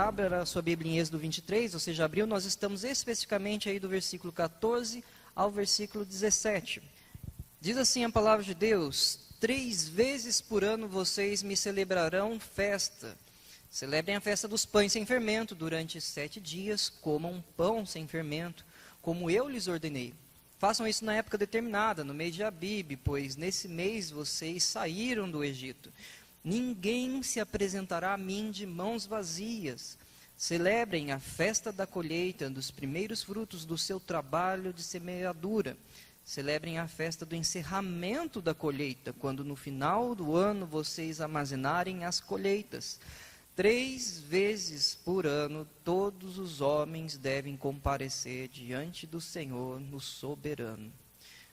Abra a sua Bíblia em Êxodo 23, você já abriu, nós estamos especificamente aí do versículo 14 ao versículo 17. Diz assim a palavra de Deus: 3 vezes por ano vocês me celebrarão festa. Celebrem a festa dos pães sem fermento, durante 7 dias comam pão sem fermento, como eu lhes ordenei. Façam isso na época determinada, no mês de Abibe, pois nesse mês vocês saíram do Egito. Ninguém se apresentará a mim de mãos vazias. Celebrem a festa da colheita, dos primeiros frutos do seu trabalho de semeadura. Celebrem a festa do encerramento da colheita, quando no final do ano vocês armazenarem as colheitas. 3 vezes por ano, todos os homens devem comparecer diante do Senhor, no soberano.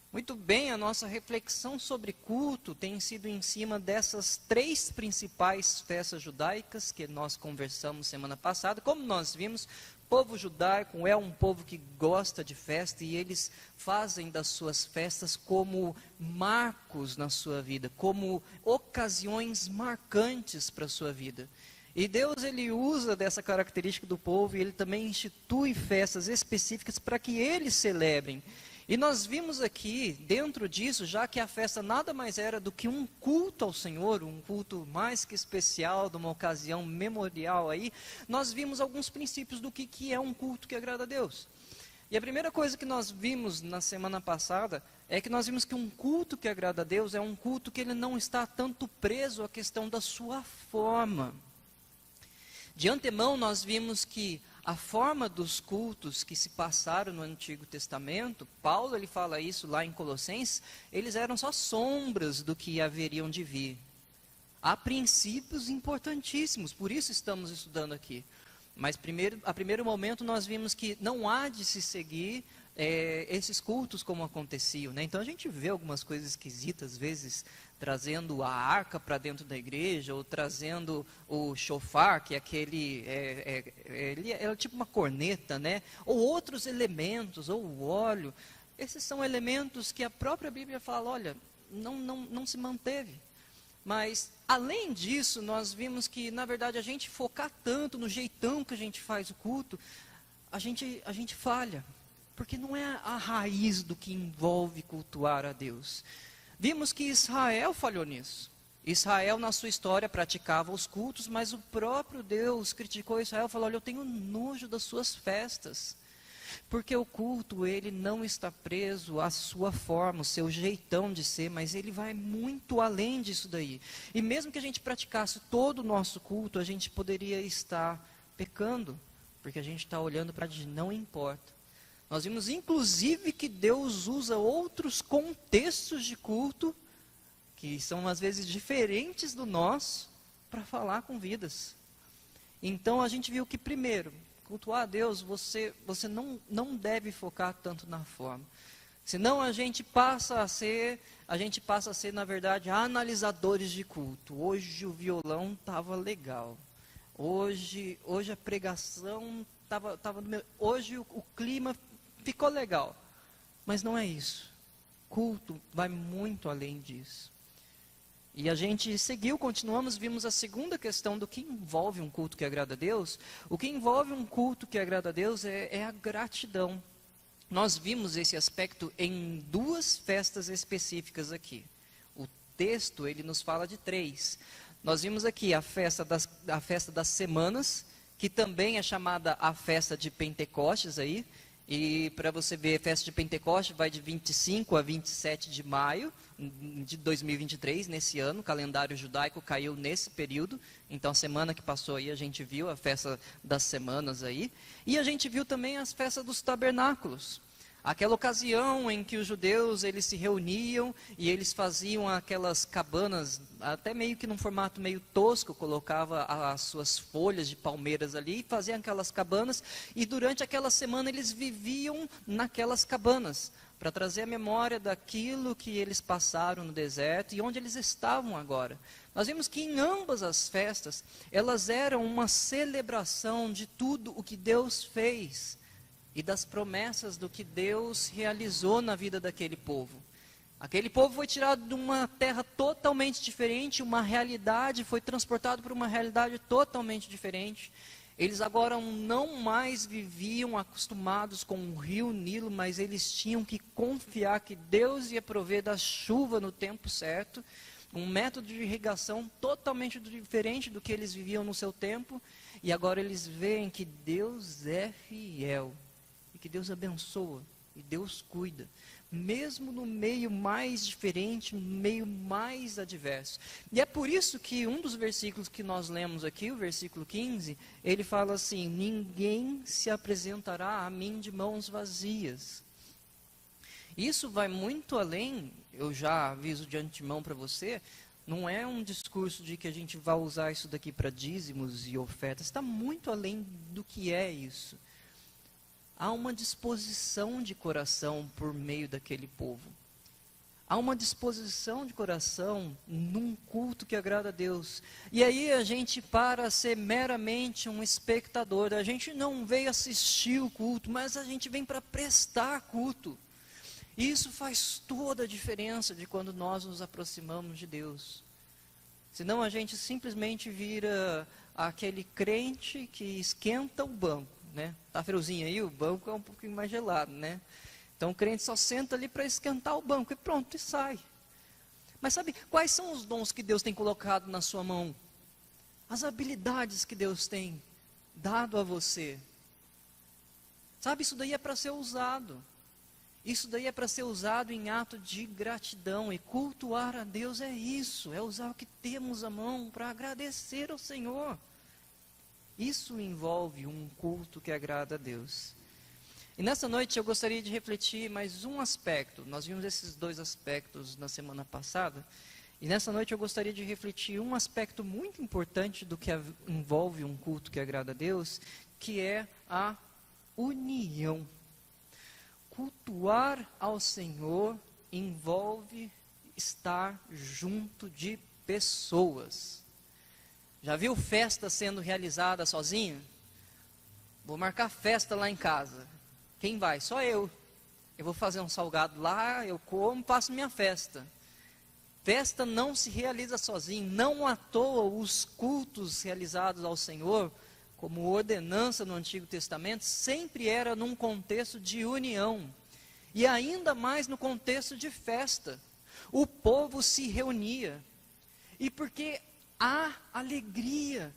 Muito bem, a nossa reflexão sobre culto tem sido em cima dessas 3 principais festas judaicas que nós conversamos semana passada. Como nós vimos, o povo judaico é um povo que gosta de festa e eles fazem das suas festas como marcos na sua vida, como ocasiões marcantes para a sua vida. E Deus, ele usa dessa característica do povo e ele também institui festas específicas para que eles celebrem. E nós vimos aqui, dentro disso, já que a festa nada mais era do que um culto ao Senhor, um culto mais que especial, de uma ocasião memorial aí, nós vimos alguns princípios do que é um culto que agrada a Deus. E a primeira coisa que nós vimos na semana passada é que nós vimos que um culto que agrada a Deus é um culto que ele não está tanto preso à questão da sua forma. De antemão, nós vimos que a forma dos cultos que se passaram no Antigo Testamento, Paulo ele fala isso lá em Colossenses, eles eram só sombras do que haveriam de vir. Há princípios importantíssimos, por isso estamos estudando aqui. Mas a primeiro momento nós vimos que não há de se seguir esses cultos como aconteciam, né? Então a gente vê algumas coisas esquisitas, às vezes, trazendo a arca para dentro da igreja, ou trazendo o shofar, que é aquele, ele é tipo uma corneta, né? Ou outros elementos, ou o óleo. Esses são elementos que a própria Bíblia fala, olha, não se manteve. Mas, além disso, nós vimos que, na verdade, a gente focar tanto no jeitão que a gente faz o culto, a gente falha. Porque não é a raiz do que envolve cultuar a Deus. Vimos que Israel falhou nisso. Israel, na sua história, praticava os cultos, mas o próprio Deus criticou Israel, falou, olha, eu tenho nojo das suas festas. Porque o culto, ele não está preso à sua forma, o seu jeitão de ser, mas ele vai muito além disso daí. E mesmo que a gente praticasse todo o nosso culto, a gente poderia estar pecando, porque a gente está olhando para onde não importa. Nós vimos, inclusive, que Deus usa outros contextos de culto, que são às vezes diferentes do nosso, para falar com vidas. Então, a gente viu que, primeiro, cultuar a Deus, você não deve focar tanto na forma. Senão a gente passa a ser, na verdade, analisadores de culto. Hoje o violão estava legal. Hoje a pregação estava no meu... Hoje o clima ficou legal. Mas não é isso. Culto vai muito além disso. E a gente continuamos, vimos a segunda questão do que envolve um culto que agrada a Deus. O que envolve um culto que agrada a Deus é a gratidão. Nós vimos esse aspecto em 2 festas específicas aqui. O texto, ele nos fala de 3. Nós vimos aqui a festa das semanas, que também é chamada a festa de Pentecostes aí. E para você ver, a festa de Pentecostes vai de 25 a 27 de maio de 2023, nesse ano. O calendário judaico caiu nesse período. Então, a semana que passou aí, a gente viu a festa das semanas aí. E a gente viu também as festas dos tabernáculos. Aquela ocasião em que os judeus, eles se reuniam e eles faziam aquelas cabanas, até meio que num formato meio tosco, colocava as suas folhas de palmeiras ali, e faziam aquelas cabanas, e durante aquela semana eles viviam naquelas cabanas, para trazer a memória daquilo que eles passaram no deserto e onde eles estavam agora. Nós vimos que em ambas as festas, elas eram uma celebração de tudo o que Deus fez, e das promessas do que Deus realizou na vida daquele povo. Aquele povo foi tirado de uma terra totalmente diferente, uma realidade, foi transportado para uma realidade totalmente diferente. Eles agora não mais viviam acostumados com o rio Nilo, mas eles tinham que confiar que Deus ia prover da chuva no tempo certo, um método de irrigação totalmente diferente do que eles viviam no seu tempo, e agora eles veem que Deus é fiel, e que Deus abençoa, e Deus cuida, mesmo no meio mais diferente, no meio mais adverso. E é por isso que um dos versículos que nós lemos aqui, o versículo 15, ele fala assim: ninguém se apresentará a mim de mãos vazias. Isso vai muito além, eu já aviso de antemão para você, não é um discurso de que a gente vai usar isso daqui para dízimos e ofertas, está muito além do que é isso. Há uma disposição de coração por meio daquele povo. Há uma disposição de coração num culto que agrada a Deus. E aí a gente para ser meramente um espectador. A gente não veio assistir o culto, mas a gente vem para prestar culto. E isso faz toda a diferença de quando nós nos aproximamos de Deus. Senão a gente simplesmente vira aquele crente que esquenta o banco. Né? Tá friozinho aí, o banco é um pouquinho mais gelado, né? Então o crente só senta ali para esquentar o banco e pronto, e sai. Mas sabe, quais são os dons que Deus tem colocado na sua mão? As habilidades que Deus tem dado a você. Sabe, isso daí é para ser usado. Isso daí é para ser usado em ato de gratidão. E cultuar a Deus é isso, é usar o que temos à mão para agradecer ao Senhor. Isso envolve um culto que agrada a Deus. E nessa noite eu gostaria de refletir mais um aspecto. Nós vimos esses dois aspectos na semana passada. E nessa noite eu gostaria de refletir um aspecto muito importante do que envolve um culto que agrada a Deus, que é a união. Cultuar ao Senhor envolve estar junto de pessoas. Já viu festa sendo realizada sozinho? Vou marcar festa lá em casa. Quem vai? Só eu. Eu vou fazer um salgado lá, eu como, faço minha festa. Festa não se realiza sozinho. Não à toa os cultos realizados ao Senhor, como ordenança no Antigo Testamento, sempre era num contexto de união. E ainda mais no contexto de festa. O povo se reunia. E porque há alegria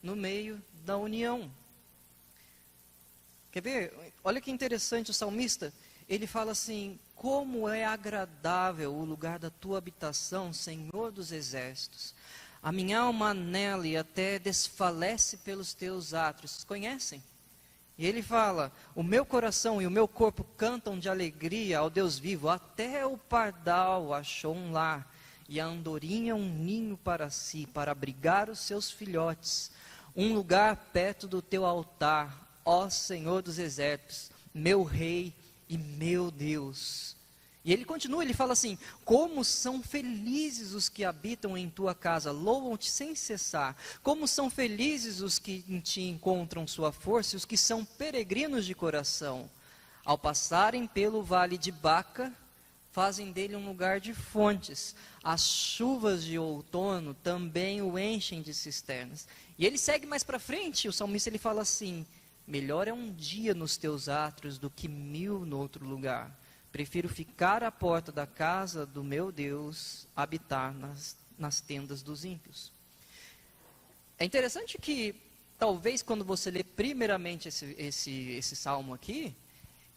no meio da união. Quer ver? Olha que interessante o salmista. Ele fala assim: como é agradável o lugar da tua habitação, Senhor dos exércitos. A minha alma anela e até desfalece pelos teus átrios. Conhecem? E ele fala: o meu coração e o meu corpo cantam de alegria ao Deus vivo. Até o pardal achou um lar. E a andorinha um ninho para si, para abrigar os seus filhotes. Um lugar perto do teu altar, ó Senhor dos exércitos, meu Rei e meu Deus. E ele continua, ele fala assim: como são felizes os que habitam em tua casa, louvam-te sem cessar. Como são felizes os que em ti encontram sua força e os que são peregrinos de coração. Ao passarem pelo vale de Baca, fazem dele um lugar de fontes. As chuvas de outono também o enchem de cisternas. E ele segue mais para frente, o salmista ele fala assim: melhor é um dia nos teus átrios do que 1000 no outro lugar. Prefiro ficar à porta da casa do meu Deus, habitar nas tendas dos ímpios. É interessante que, talvez quando você lê primeiramente esse salmo aqui,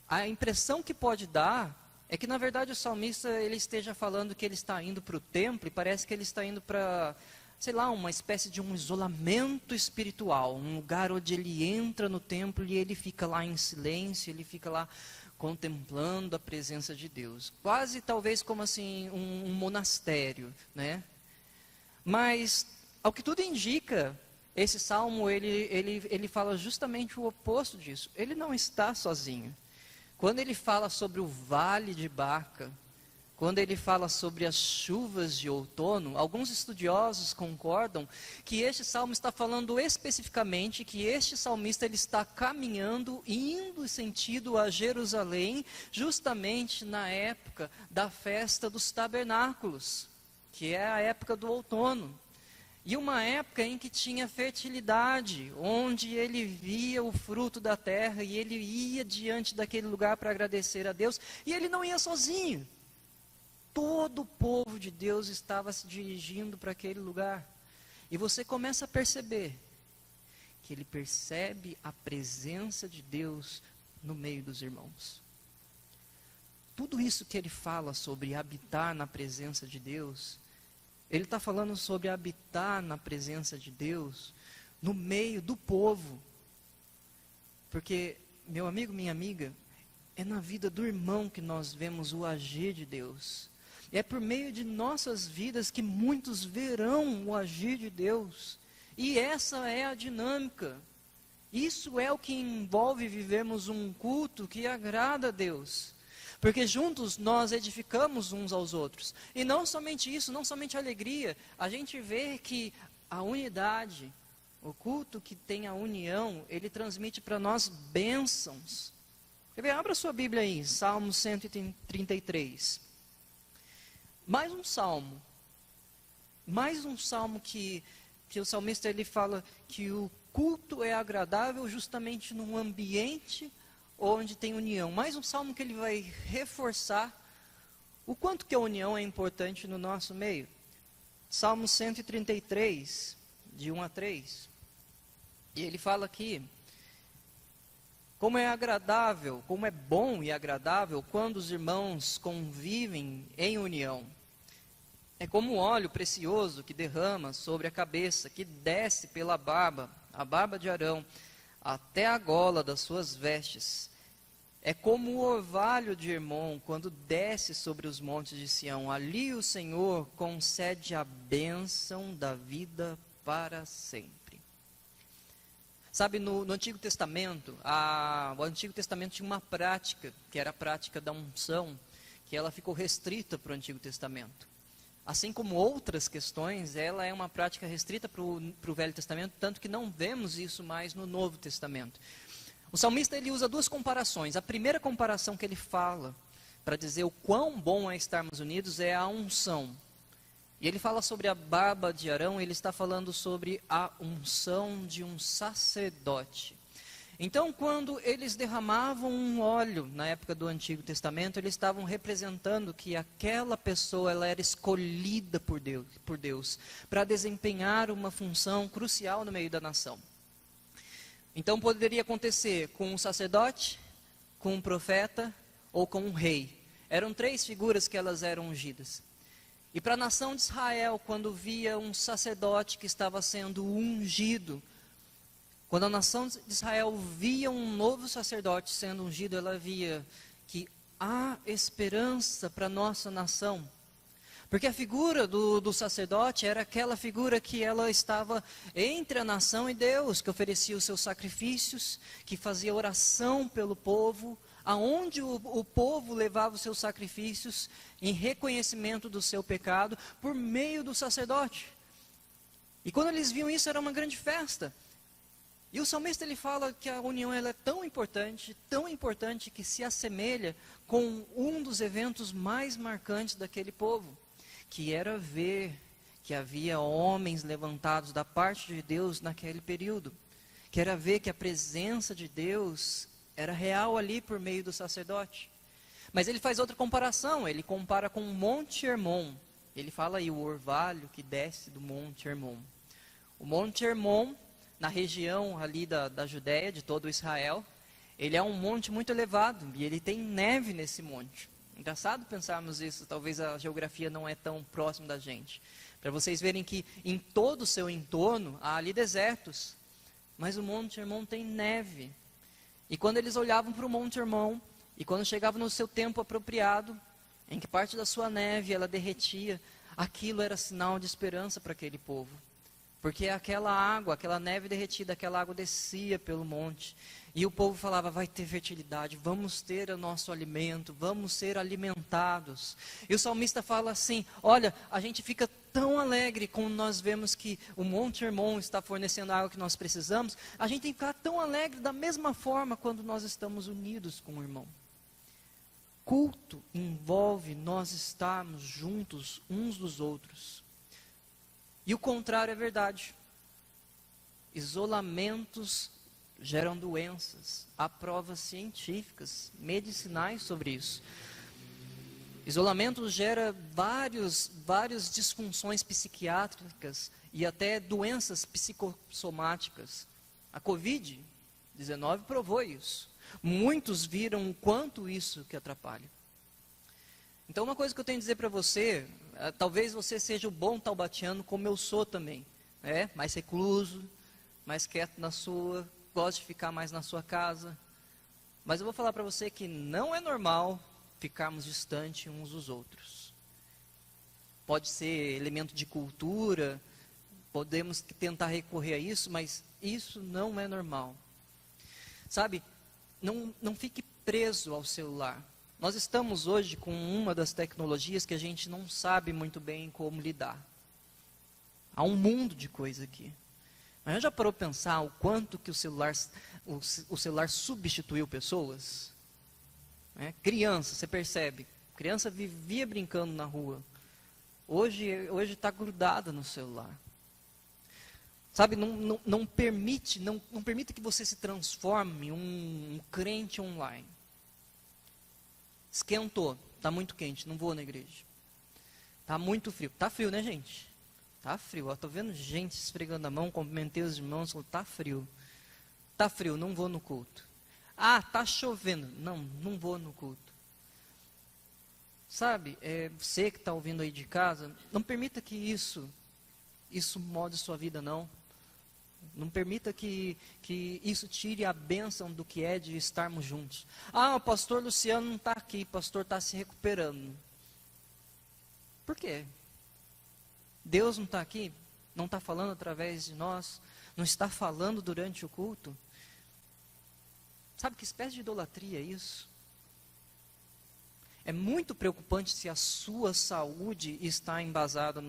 a impressão que pode dar é que, na verdade, o salmista ele esteja falando que ele está indo para o templo e parece que ele está indo para, sei lá, uma espécie de um isolamento espiritual, um lugar onde ele entra no templo e ele fica lá em silêncio, ele fica lá contemplando a presença de Deus. Quase, talvez, como assim, um monastério, né? Mas, ao que tudo indica, esse salmo, ele fala justamente o oposto disso. Ele não está sozinho. Quando ele fala sobre o vale de Baca, quando ele fala sobre as chuvas de outono, alguns estudiosos concordam que este salmo está falando especificamente que este salmista ele está caminhando, indo em sentido a Jerusalém, justamente na época da festa dos tabernáculos, que é a época do outono. E uma época em que tinha fertilidade, onde ele via o fruto da terra e ele ia diante daquele lugar para agradecer a Deus, e ele não ia sozinho. Todo o povo de Deus estava se dirigindo para aquele lugar. E você começa a perceber que ele percebe a presença de Deus no meio dos irmãos. Tudo isso que ele fala sobre habitar na presença de Deus, ele está falando sobre habitar na presença de Deus no meio do povo. Porque, meu amigo, minha amiga, é na vida do irmão que nós vemos o agir de Deus. É por meio de nossas vidas que muitos verão o agir de Deus. E essa é a dinâmica. Isso é o que envolve vivermos um culto que agrada a Deus. Porque juntos nós edificamos uns aos outros. E não somente isso, não somente a alegria. A gente vê que a unidade, o culto que tem a união, ele transmite para nós bênçãos. Quer ver? Abra sua Bíblia aí, Salmo 133. Mais um salmo que o salmista ele fala que o culto é agradável justamente num ambiente onde tem união. Mais um salmo que ele vai reforçar o quanto que a união é importante no nosso meio. Salmo 133, de 1 a 3. E ele fala aqui, como é agradável, como é bom e agradável quando os irmãos convivem em união. É como óleo precioso que derrama sobre a cabeça, que desce pela barba, a barba de Arão, até a gola das suas vestes. É como o orvalho de Hermon, quando desce sobre os montes de Sião. Ali o Senhor concede a bênção da vida para sempre. Sabe, no Antigo Testamento, o Antigo Testamento tinha uma prática, que era a prática da unção, que ela ficou restrita para o Antigo Testamento. Assim como outras questões, ela é uma prática restrita para o Velho Testamento, tanto que não vemos isso mais no Novo Testamento. O salmista ele usa duas comparações. A primeira comparação que ele fala, para dizer o quão bom é estarmos unidos, é a unção. E ele fala sobre a barba de Arão, ele está falando sobre a unção de um sacerdote. Então, quando eles derramavam um óleo na época do Antigo Testamento, eles estavam representando que aquela pessoa ela era escolhida por Deus para desempenhar uma função crucial no meio da nação. Então, poderia acontecer com um sacerdote, com um profeta ou com um rei. Eram três figuras que elas eram ungidas. E para a nação de Israel, quando via um sacerdote que estava sendo ungido, quando a nação de Israel via um novo sacerdote sendo ungido, ela via que há esperança para a nossa nação. Porque a figura do sacerdote era aquela figura que ela estava entre a nação e Deus, que oferecia os seus sacrifícios, que fazia oração pelo povo, aonde o povo levava os seus sacrifícios em reconhecimento do seu pecado por meio do sacerdote. E quando eles viam isso, era uma grande festa. E o salmista ele fala que a união ela é tão importante que se assemelha com um dos eventos mais marcantes daquele povo, que era ver que havia homens levantados da parte de Deus naquele período, que era ver que a presença de Deus era real ali por meio do sacerdote. Mas ele faz outra comparação, ele compara com o Monte Hermon. Ele fala aí o orvalho que desce do Monte Hermon. O Monte Hermon, na região ali da Judéia, de todo Israel, ele é um monte muito elevado e ele tem neve nesse monte. Engraçado pensarmos isso, talvez a geografia não é tão próxima da gente. Para vocês verem que em todo o seu entorno há ali desertos, mas o Monte Hermon tem neve. E quando eles olhavam para o Monte Hermon, e quando chegava no seu tempo apropriado, em que parte da sua neve ela derretia, aquilo era sinal de esperança para aquele povo. Porque aquela água, aquela neve derretida, aquela água descia pelo monte. E o povo falava, vai ter fertilidade, vamos ter o nosso alimento, vamos ser alimentados. E o salmista fala assim, olha, a gente fica tão alegre quando nós vemos que o Monte Hermon está fornecendo a água que nós precisamos. A gente tem que ficar tão alegre da mesma forma quando nós estamos unidos com o irmão. Culto envolve nós estarmos juntos uns dos outros. E o contrário é verdade. Isolamentos geram doenças. Há provas científicas, medicinais sobre isso. Isolamento gera várias disfunções psiquiátricas e até doenças psicossomáticas. A Covid-19 provou isso. Muitos viram o quanto isso que atrapalha. Então, uma coisa que eu tenho a dizer para você, talvez você seja o bom taubatiano, como eu sou também. Mais recluso, mais quieto na sua, gosta de ficar mais na sua casa. Mas eu vou falar para você que não é normal ficarmos distantes uns dos outros. Pode ser elemento de cultura, podemos tentar recorrer a isso, mas isso não é normal. Sabe, não fique preso ao celular. Nós estamos hoje com uma das tecnologias que a gente não sabe muito bem como lidar. Há um mundo de coisa aqui. Mas já parou para pensar o quanto que o celular substituiu pessoas? Criança, você percebe, criança vivia brincando na rua. Hoje está grudada no celular. Sabe, não permita que você se transforme um crente online. Esquentou, está muito quente, não vou na igreja. Está muito frio. Está frio, né, gente? Está frio. Estou vendo gente esfregando a mão, cumprimentei os irmãos, falou, está frio. Está frio, não vou no culto. Ah, está chovendo. Não vou no culto. Sabe, você que está ouvindo aí de casa, não permita que isso molde sua vida, não. Não permita que isso tire a bênção do que é de estarmos juntos. Ah, o pastor Luciano não está aqui, o pastor está se recuperando. Por quê? Deus não está aqui? Não está falando através de nós? Não está falando durante o culto? Sabe que espécie de idolatria é isso? É muito preocupante se a sua saúde está embasada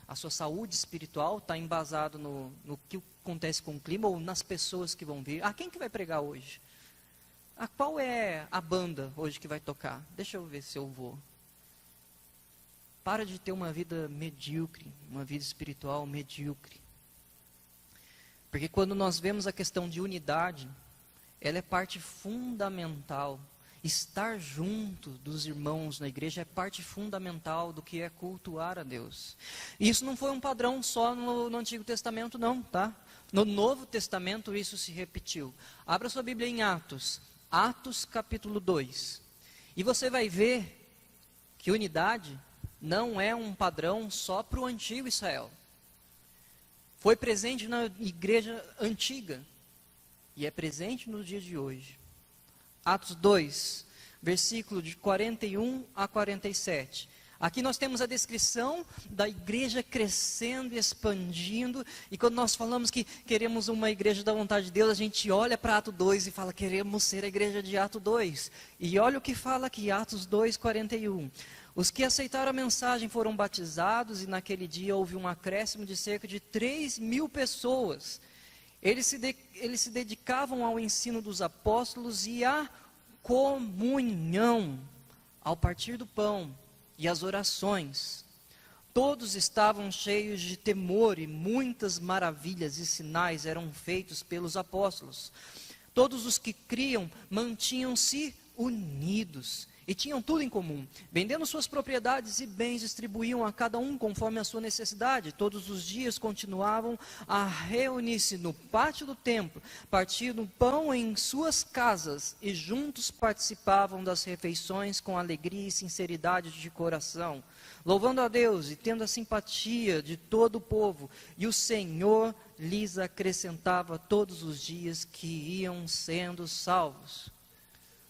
a sua saúde espiritual está embasada no que acontece com o clima ou nas pessoas que vão vir. Quem que vai pregar hoje? Qual é a banda hoje que vai tocar? Deixa eu ver se eu vou. Para de ter uma vida medíocre, uma vida espiritual medíocre. Porque quando nós vemos a questão de unidade, ela é parte fundamental. Estar junto dos irmãos na igreja é parte fundamental do que é cultuar a Deus. E isso não foi um padrão só no Antigo Testamento, não, tá? No Novo Testamento isso se repetiu. Abra sua Bíblia em Atos, Atos capítulo 2. E você vai ver que unidade não é um padrão só para o antigo Israel. Foi presente na igreja antiga e é presente nos dias de hoje. Atos 2, versículo de 41 a 47. Aqui nós temos a descrição da igreja crescendo e expandindo. E quando nós falamos que queremos uma igreja da vontade de Deus, a gente olha para Atos 2 e fala, queremos ser a igreja de Atos 2. E olha o que fala aqui, Atos 2, 41. Os que aceitaram a mensagem foram batizados e naquele dia houve um acréscimo de cerca de 3.000 pessoas. Eles se dedicavam ao ensino dos apóstolos e à comunhão, ao partir do pão e às orações. Todos estavam cheios de temor e muitas maravilhas e sinais eram feitos pelos apóstolos. Todos os que criam mantinham-se unidos e tinham tudo em comum. Vendendo suas propriedades e bens, distribuíam a cada um conforme a sua necessidade. Todos os dias continuavam a reunir-se no pátio do templo, partindo pão em suas casas e juntos participavam das refeições com alegria e sinceridade de coração, louvando a Deus e tendo a simpatia de todo o povo. E o Senhor lhes acrescentava todos os dias que iam sendo salvos.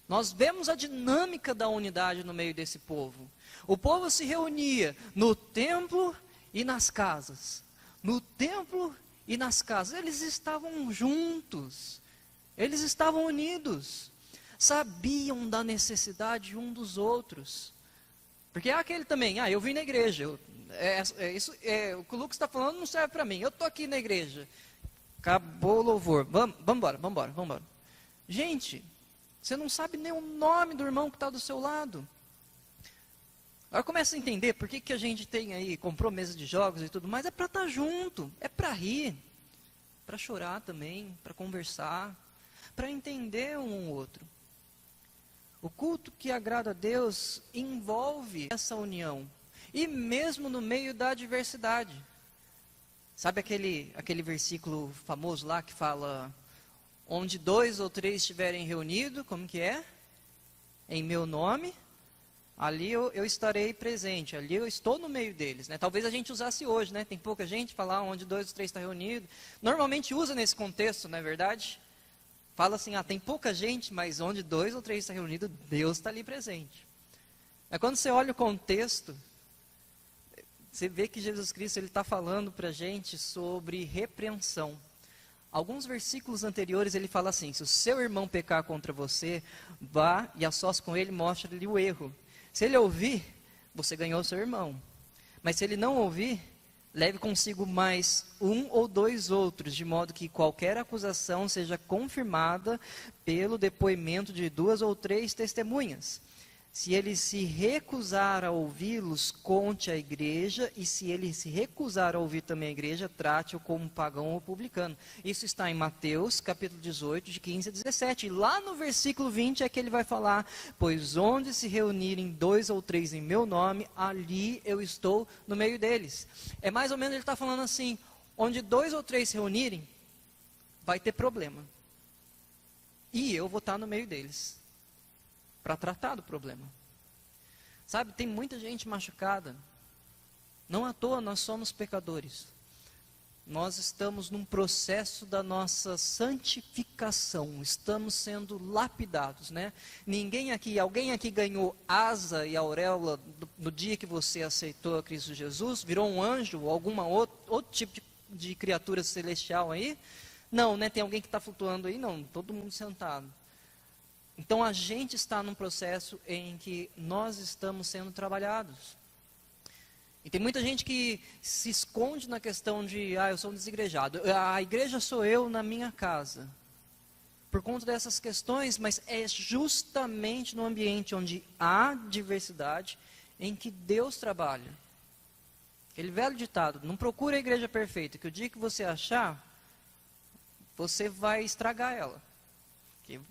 Nós vemos a dinâmica da unidade no meio desse povo. O povo se reunia no templo e nas casas. No templo e nas casas. Eles estavam juntos. Eles estavam unidos. Sabiam da necessidade um dos outros. Porque há aquele também, eu vim na igreja. O que o Lucas está falando não serve para mim. Eu estou aqui na igreja. Acabou o louvor. Vamos embora. Gente, você não sabe nem o nome do irmão que está do seu lado. Agora começa a entender por que a gente tem aí, comprou mesa de jogos e tudo mais, é para estar junto, é para rir, para chorar também, para conversar, para entender um ao outro. O culto que agrada a Deus envolve essa união, e mesmo no meio da adversidade. Sabe aquele versículo famoso lá que fala, onde 2 ou 3 estiverem reunidos, como que é? Em meu nome, ali eu estarei presente, ali eu estou no meio deles, né? Talvez a gente usasse hoje, né? Tem pouca gente, falar onde 2 ou 3 estão reunidos. Normalmente usa nesse contexto, não é verdade? Fala assim, tem pouca gente, mas onde 2 ou 3 estão reunidos, Deus está ali presente. Mas quando você olha o contexto, você vê que Jesus Cristo está falando para a gente sobre repreensão. Alguns versículos anteriores ele fala assim, se o seu irmão pecar contra você, vá e a sós com ele, mostre-lhe o erro. Se ele ouvir, você ganhou o seu irmão. Mas se ele não ouvir, leve consigo mais 1 ou 2 outros, de modo que qualquer acusação seja confirmada pelo depoimento de 2 ou 3 testemunhas. Se ele se recusar a ouvi-los, conte à igreja, e se ele se recusar a ouvir também a igreja, trate-o como pagão ou publicano. Isso está em Mateus, capítulo 18, de 15 a 17. E lá no versículo 20 é que ele vai falar, pois onde se reunirem 2 ou 3 em meu nome, ali eu estou no meio deles. É mais ou menos, ele está falando assim, onde 2 ou 3 se reunirem, vai ter problema. E eu vou estar no meio deles, para tratar do problema. Sabe, tem muita gente machucada. Não à toa nós somos pecadores. Nós estamos num processo da nossa santificação. Estamos sendo lapidados, né? Alguém aqui ganhou asa e auréola no dia que você aceitou a Cristo Jesus? Virou um anjo ou alguma outro tipo de criatura celestial aí? Não, né? Tem alguém que está flutuando aí? Não, todo mundo sentado. Então a gente está num processo em que nós estamos sendo trabalhados. E tem muita gente que se esconde na questão de, eu sou um desigrejado. A igreja sou eu na minha casa. Por conta dessas questões, mas é justamente no ambiente onde há diversidade em que Deus trabalha. Aquele velho ditado, não procure a igreja perfeita, que o dia que você achar, você vai estragar ela. Porque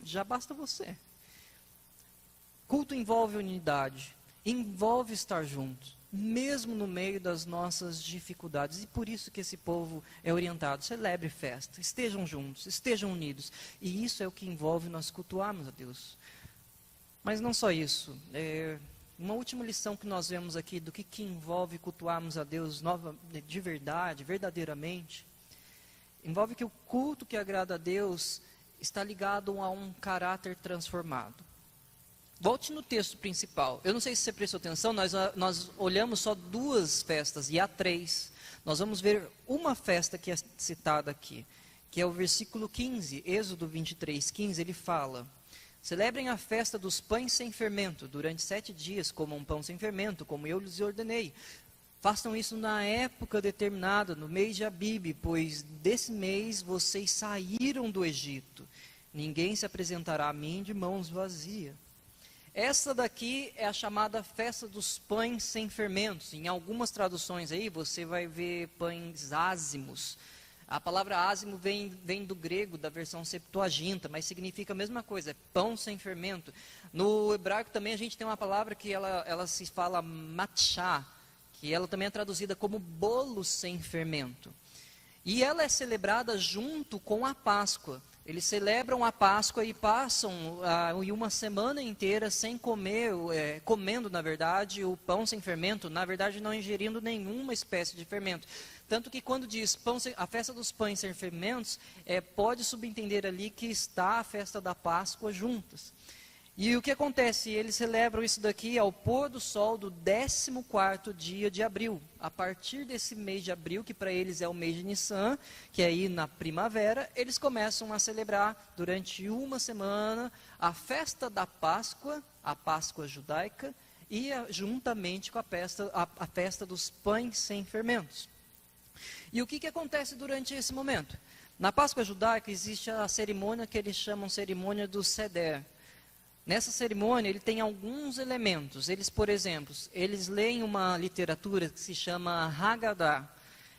já basta você. Culto envolve unidade, envolve estar juntos, mesmo no meio das nossas dificuldades. E por isso que esse povo é orientado. Celebre festa, estejam juntos, estejam unidos. E isso é o que envolve nós cultuarmos a Deus. Mas não só isso. Uma última lição que nós vemos aqui do que envolve cultuarmos a Deus de verdade, verdadeiramente. Envolve que o culto que agrada a Deus está ligado a um caráter transformado. Volte no texto principal. Eu não sei se você prestou atenção, nós olhamos só 2 festas, e há 3. Nós vamos ver uma festa que é citada aqui, que é o versículo 15, Êxodo 23, 15, ele fala, celebrem a festa dos pães sem fermento, durante 7 dias comam um pão sem fermento, como eu lhes ordenei. Façam isso na época determinada, no mês de Abibe, pois desse mês vocês saíram do Egito. Ninguém se apresentará a mim de mãos vazias. Essa daqui é a chamada festa dos pães sem fermentos. Em algumas traduções aí você vai ver pães ázimos. A palavra ázimo vem do grego, da versão Septuaginta, mas significa a mesma coisa, é pão sem fermento. No hebraico também a gente tem uma palavra que ela se fala matchá, que ela também é traduzida como bolo sem fermento. E ela é celebrada junto com a Páscoa. Eles celebram a Páscoa e passam uma semana inteira sem comer, comendo, na verdade, o pão sem fermento, na verdade não ingerindo nenhuma espécie de fermento. Tanto que quando diz a festa dos pães sem fermentos, pode subentender ali que está a festa da Páscoa juntas. E o que acontece? Eles celebram isso daqui ao pôr do sol do 14º dia de abril. A partir desse mês de abril, que para eles é o mês de Nissan, que é aí na primavera, eles começam a celebrar durante uma semana a festa da Páscoa, a Páscoa judaica, e juntamente com a festa dos pães sem fermentos. E o que acontece durante esse momento? Na Páscoa judaica existe a cerimônia que eles chamam cerimônia do Seder. Nessa cerimônia, ele tem alguns elementos. Eles, por exemplo, eles leem uma literatura que se chama Haggadah.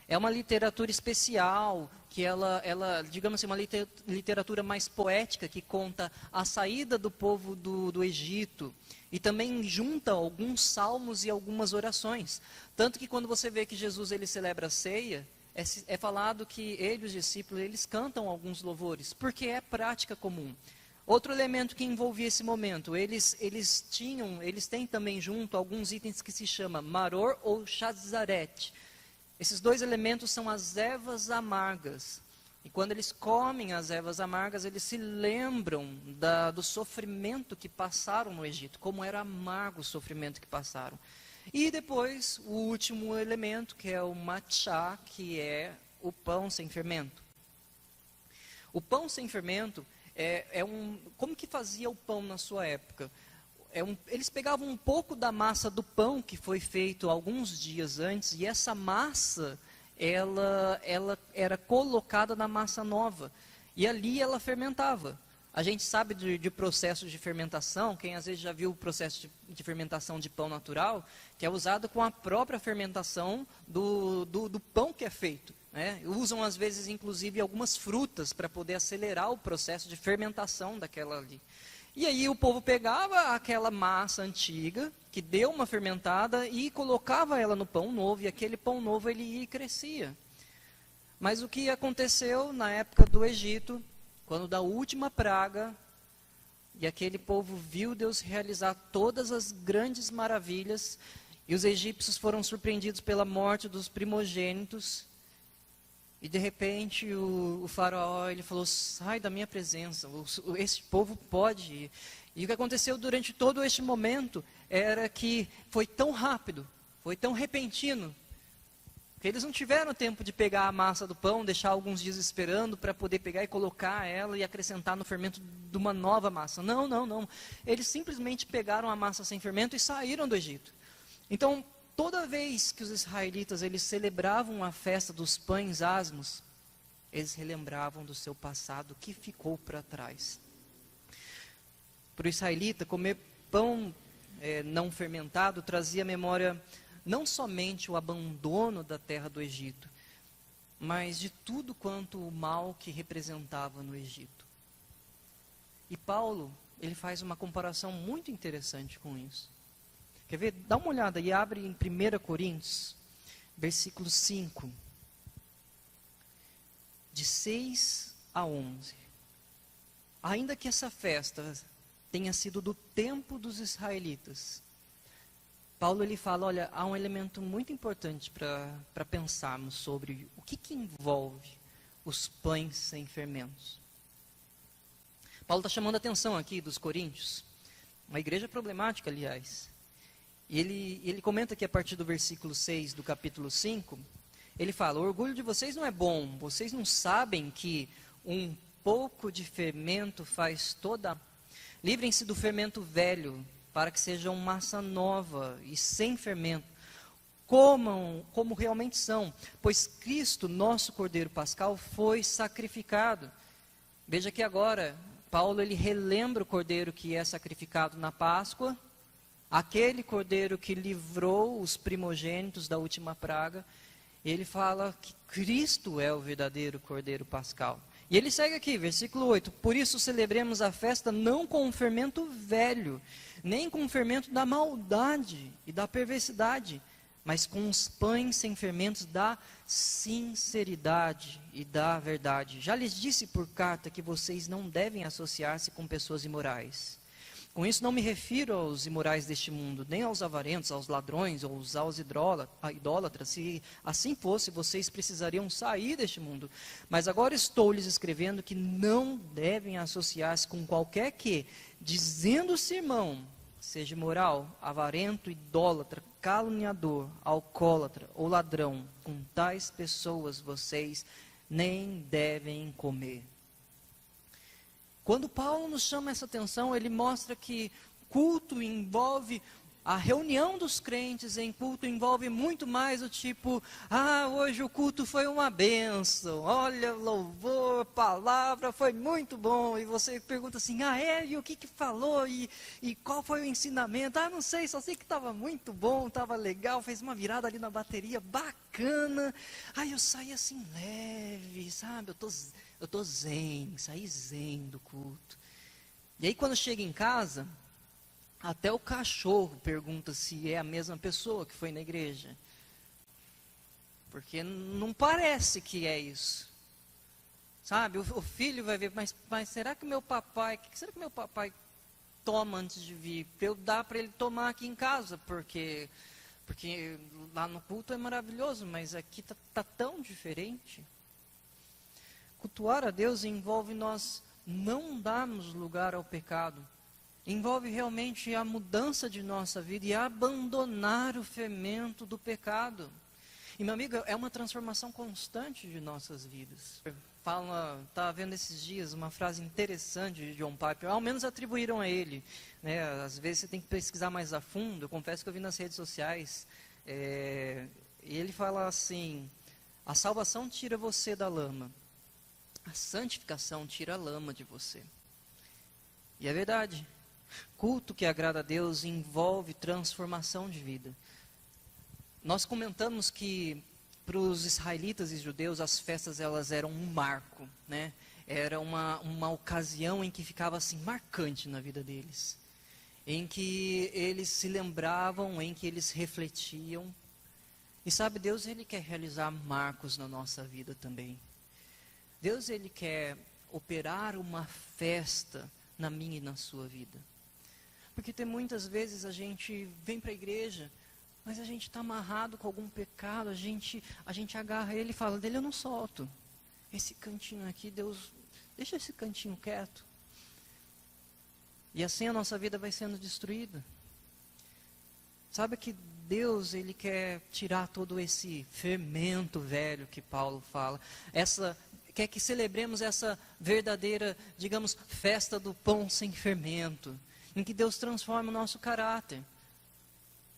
É uma literatura especial, que ela digamos assim, uma literatura mais poética, que conta a saída do povo do Egito. E também junta alguns salmos e algumas orações. Tanto que quando você vê que Jesus ele celebra a ceia, é falado que ele e os discípulos, eles cantam alguns louvores, porque é prática comum. Outro elemento que envolvia esse momento, eles têm também junto alguns itens que se chama maror ou chazaret. Esses dois elementos são as ervas amargas. E quando eles comem as ervas amargas, eles se lembram do sofrimento que passaram no Egito, como era amargo o sofrimento que passaram. E depois, o último elemento, que é o matchá, que é o pão sem fermento. O pão sem fermento como que fazia o pão na sua época? Eles pegavam um pouco da massa do pão que foi feito alguns dias antes, e essa massa, ela era colocada na massa nova, e ali ela fermentava. A gente sabe de processo de fermentação, quem às vezes já viu o processo de fermentação de pão natural, que é usado com a própria fermentação do pão que é feito. Usam às vezes inclusive algumas frutas para poder acelerar o processo de fermentação daquela ali. E aí o povo pegava aquela massa antiga, que deu uma fermentada, e colocava ela no pão novo, e aquele pão novo ele ia e crescia. Mas o que aconteceu na época do Egito, quando da última praga, e aquele povo viu Deus realizar todas as grandes maravilhas, e os egípcios foram surpreendidos pela morte dos primogênitos, e de repente o faraó ele falou: sai da minha presença, esse povo pode ir. E o que aconteceu durante todo este momento era que foi tão rápido, foi tão repentino, que eles não tiveram tempo de pegar a massa do pão, deixar alguns dias esperando para poder pegar e colocar ela e acrescentar no fermento de uma nova massa. Não. Eles simplesmente pegaram a massa sem fermento e saíram do Egito. Então, toda vez que os israelitas eles celebravam a festa dos pães asmos, eles relembravam do seu passado que ficou para trás. Para o israelita, comer pão não fermentado trazia à memória não somente o abandono da terra do Egito, mas de tudo quanto o mal que representava no Egito. E Paulo, ele faz uma comparação muito interessante com isso. Quer ver? Dá uma olhada e abre em 1 Coríntios, versículo 5, de 6 a 11. Ainda que essa festa tenha sido do tempo dos israelitas, Paulo ele fala, olha, há um elemento muito importante para pensarmos sobre o que envolve os pães sem fermentos. Paulo está chamando a atenção aqui dos coríntios, uma igreja problemática, aliás. E ele comenta que a partir do versículo 6 do capítulo 5, ele fala: o orgulho de vocês não é bom, vocês não sabem que um pouco de fermento faz toda... Livrem-se do fermento velho, para que sejam massa nova e sem fermento. Comam como realmente são, pois Cristo, nosso Cordeiro Pascal, foi sacrificado. Veja que agora, Paulo ele relembra o Cordeiro que é sacrificado na Páscoa, aquele Cordeiro que livrou os primogênitos da última praga. Ele fala que Cristo é o verdadeiro Cordeiro Pascal. E ele segue aqui, versículo 8. Por isso celebremos a festa não com o fermento velho, nem com o fermento da maldade e da perversidade, mas com os pães sem fermentos da sinceridade e da verdade. Já lhes disse por carta que vocês não devem associar-se com pessoas imorais. Com isso não me refiro aos imorais deste mundo, nem aos avarentos, aos ladrões ou aos idólatras. Se assim fosse, vocês precisariam sair deste mundo. Mas agora estou lhes escrevendo que não devem associar-se com qualquer que, dizendo-se irmão, seja imoral, avarento, idólatra, caluniador, alcoólatra ou ladrão. Com tais pessoas vocês nem devem comer. Quando Paulo nos chama essa atenção, ele mostra que culto envolve A reunião dos crentes em culto envolve muito mais o tipo, hoje o culto foi uma bênção, olha, louvor, palavra, foi muito bom. E você pergunta assim, e o que falou? E qual foi o ensinamento? Não sei, só sei que estava muito bom, estava legal, fez uma virada ali na bateria, bacana. Eu saí assim leve, sabe? Eu tô zen, saí zen do culto. E aí quando chega em casa, até o cachorro pergunta se é a mesma pessoa que foi na igreja. Porque não parece que é isso. Sabe, o filho vai ver, mas será que o que será que meu papai toma antes de vir? Para eu dar para ele tomar aqui em casa, porque lá no culto é maravilhoso, mas aqui tá tão diferente. Cultuar a Deus envolve nós não darmos lugar ao pecado. Envolve realmente a mudança de nossa vida e abandonar o fermento do pecado. E, meu amigo, é uma transformação constante de nossas vidas. Estava vendo esses dias uma frase interessante de John Piper, ao menos atribuíram a ele. Né? Às vezes você tem que pesquisar mais a fundo, eu confesso que eu vi nas redes sociais. E ele fala assim, a salvação tira você da lama, a santificação tira a lama de você. E é verdade. Culto que agrada a Deus envolve transformação de vida. Nós comentamos que para os israelitas e judeus as festas elas eram um marco, né? Era uma ocasião em que ficava assim marcante na vida deles, em que eles se lembravam, em que eles refletiam. E sabe, Deus ele quer realizar marcos na nossa vida também. Deus ele quer operar uma festa na minha e na sua vida. Porque tem muitas vezes a gente vem para a igreja, mas a gente está amarrado com algum pecado, a gente agarra ele e fala, dele eu não solto. Esse cantinho aqui, Deus, deixa esse cantinho quieto. E assim a nossa vida vai sendo destruída. Sabe que Deus, ele quer tirar todo esse fermento velho que Paulo fala, quer que celebremos essa verdadeira, digamos, festa do pão sem fermento, em que Deus transforma o nosso caráter.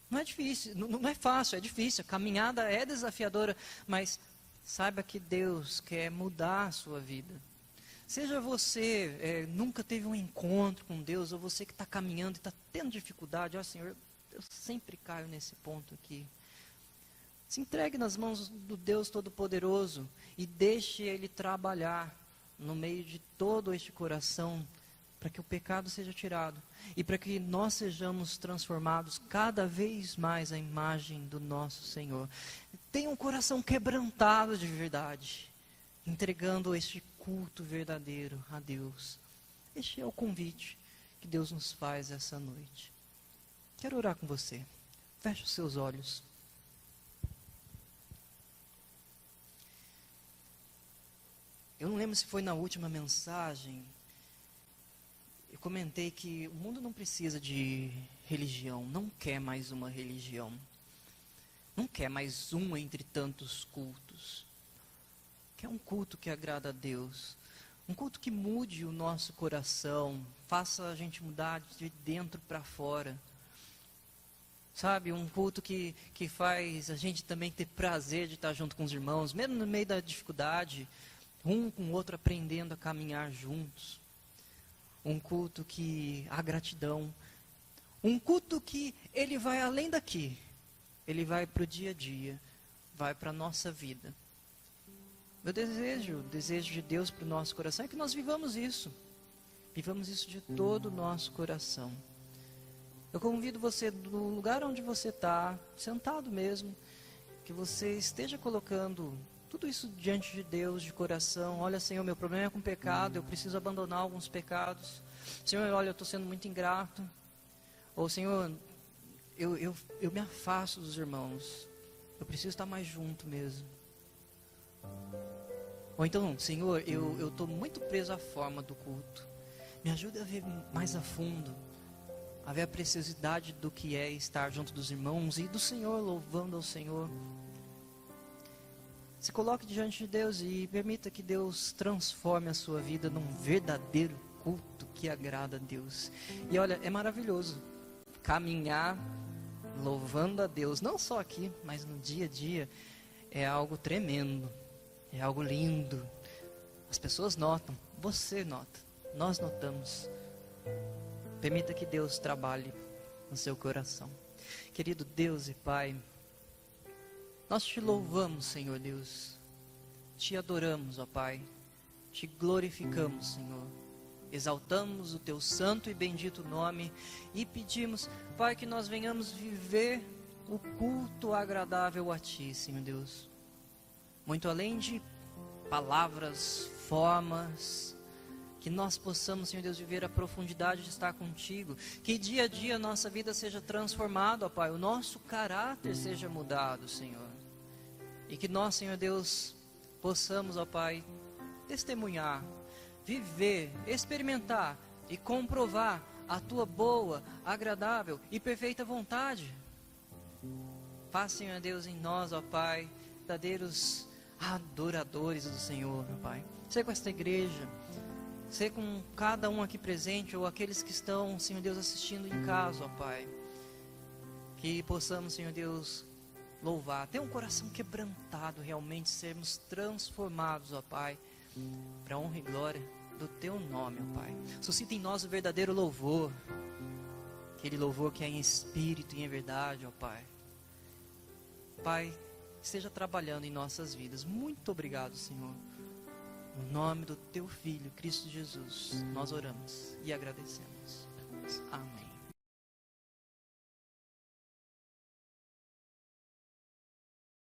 Não é difícil, não é fácil, é difícil, a caminhada é desafiadora, mas saiba que Deus quer mudar a sua vida. Seja você, nunca teve um encontro com Deus, ou você que está caminhando e está tendo dificuldade, Senhor, eu sempre caio nesse ponto aqui. Se entregue nas mãos do Deus Todo-Poderoso e deixe Ele trabalhar no meio de todo este coração, para que o pecado seja tirado e para que nós sejamos transformados cada vez mais à imagem do nosso Senhor. Tenha um coração quebrantado de verdade, entregando este culto verdadeiro a Deus. Este é o convite que Deus nos faz essa noite. Quero orar com você. Feche os seus olhos. Eu não lembro se foi na última mensagem. Eu comentei que o mundo não precisa de religião, não quer mais uma religião. Não quer mais um entre tantos cultos. Quer um culto que agrada a Deus. Um culto que mude o nosso coração, faça a gente mudar de dentro para fora. Sabe, um culto que faz a gente também ter prazer de estar junto com os irmãos, mesmo no meio da dificuldade, um com o outro aprendendo a caminhar juntos. Um culto que há gratidão. Um culto que ele vai além daqui. Ele vai para o dia a dia. Vai para a nossa vida. Meu desejo, o desejo de Deus para o nosso coração é que nós vivamos isso. Vivamos isso de todo o nosso coração. Eu convido você, no lugar onde você está, sentado mesmo, que você esteja colocando tudo isso diante de Deus, de coração. Olha, Senhor, meu problema é com pecado, eu preciso abandonar alguns pecados. Senhor, olha, eu estou sendo muito ingrato. Ou, Senhor, eu me afasto dos irmãos. Eu preciso estar mais junto mesmo. Ou então, Senhor, eu estou muito preso à forma do culto. Me ajuda a ver mais a fundo, a ver a preciosidade do que é estar junto dos irmãos e do Senhor, louvando ao Senhor. Se coloque diante de Deus e permita que Deus transforme a sua vida num verdadeiro culto que agrada a Deus. E olha, é maravilhoso caminhar louvando a Deus, não só aqui, mas no dia a dia, é algo tremendo, é algo lindo. As pessoas notam, você nota, nós notamos. Permita que Deus trabalhe no seu coração. Querido Deus e Pai, nós te louvamos, Senhor Deus, te adoramos, ó Pai, te glorificamos, Senhor, exaltamos o teu santo e bendito nome e pedimos, Pai, que nós venhamos viver o culto agradável a Ti, Senhor Deus, muito além de palavras, formas, que nós possamos, Senhor Deus, viver a profundidade de estar contigo, que dia a dia a nossa vida seja transformada, ó Pai, o nosso caráter seja mudado, Senhor, e que nós, Senhor Deus, possamos, ó Pai, testemunhar, viver, experimentar e comprovar a Tua boa, agradável e perfeita vontade. Faça, Senhor Deus, em nós, ó Pai, verdadeiros adoradores do Senhor, ó Pai. Seja com esta igreja, seja com cada um aqui presente ou aqueles que estão, Senhor Deus, assistindo em casa, ó Pai. Que possamos, Senhor Deus, louvar, ter um coração quebrantado, realmente sermos transformados, ó Pai, para a honra e glória do Teu nome, ó Pai. Suscita em nós o verdadeiro louvor, aquele louvor que é em espírito e em verdade, ó Pai. Pai, esteja trabalhando em nossas vidas. Muito obrigado, Senhor. No nome do Teu Filho, Cristo Jesus, nós oramos e agradecemos. Amém.